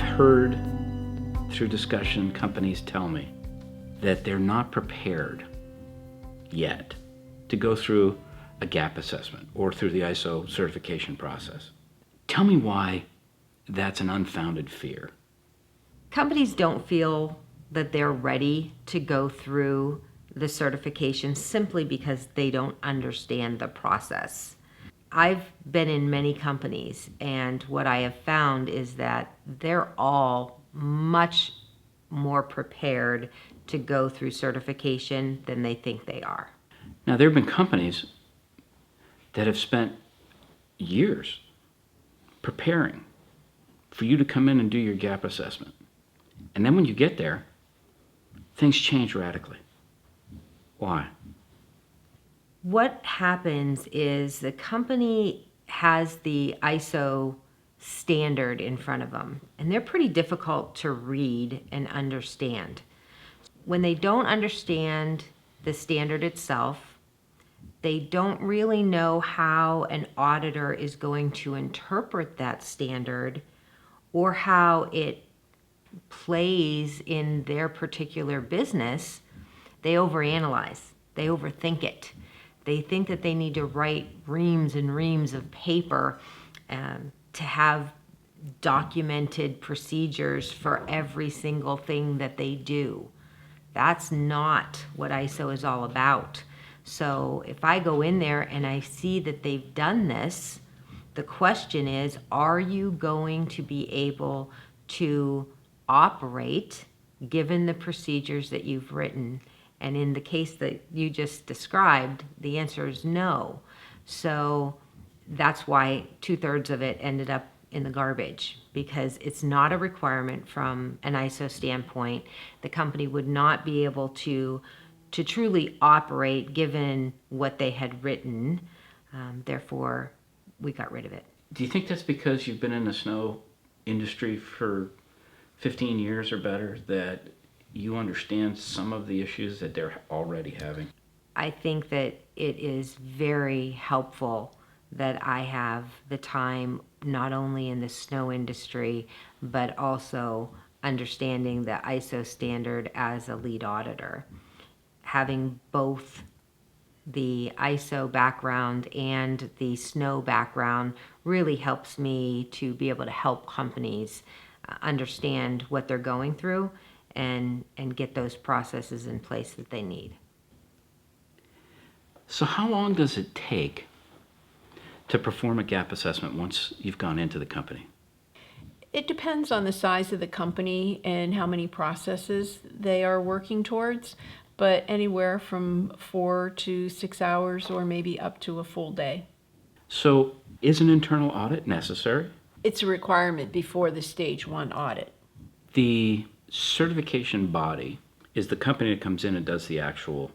heard through discussion companies tell me that they're not prepared yet to go through a gap assessment or through the ISO certification process. Tell me why that's an unfounded fear. Companies don't feel that they're ready to go through the certification simply because they don't understand the process. I've been in many companies, and what I have found is that they're all much more prepared to go through certification than they think they are. Now, there have been companies that have spent years preparing for you to come in and do your gap assessment. And then when you get there, things change radically. Why? What happens is the company has the ISO standard in front of them, and they're pretty difficult to read and understand. When they don't understand the standard itself, they don't really know how an auditor is going to interpret that standard or how it plays in their particular business. They overanalyze, they overthink it. They think that they need to write reams and reams of paper to have documented procedures for every single thing that they do. That's not what ISO is all about. So if I go in there and I see that they've done this, the question is, are you going to be able to operate given the procedures that you've written? And in the case that you just described, the answer is no. So that's why 2/3 of it ended up in the garbage, because it's not a requirement from an ISO standpoint. The company would not be able to truly operate given what they had written. Therefore, we got rid of it. Do you think that's because you've been in the snow industry for 15 years or better, that you understand some of the issues that they're already having? I think that it is very helpful that I have the time not only in the snow industry, but also understanding the ISO standard as a lead auditor. Having both the ISO background and the snow background really helps me to be able to help companies understand what they're going through and get those processes in place that they need. So how long does it take to perform a gap assessment once you've gone into the company? It depends on the size of the company and how many processes they are working towards, but anywhere from 4 to 6 hours or maybe up to a full day. So is an internal audit necessary? It's a requirement before the stage 1 audit. The certification body is the company that comes in and does the actual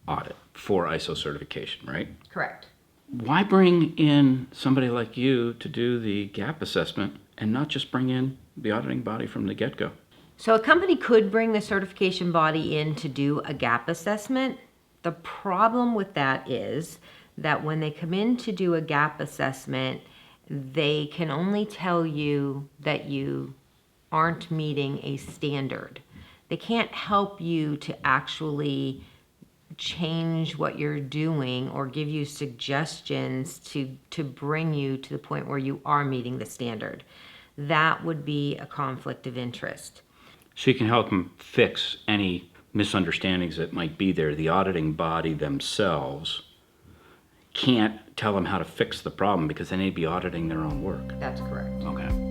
audit for ISO certification, right? Correct. Why bring in somebody like you to do the gap assessment and not just bring in the auditing body from the get-go? So a company could bring the certification body in to do a gap assessment. The problem with that is that when they come in to do a gap assessment, they can only tell you that you aren't meeting a standard. They can't help you to actually change what you're doing or give you suggestions to bring you to the point where you are meeting the standard. That would be a conflict of interest. So you can help them fix any misunderstandings that might be there. The auditing body themselves can't tell them how to fix the problem because they need to be auditing their own work. That's correct. Okay.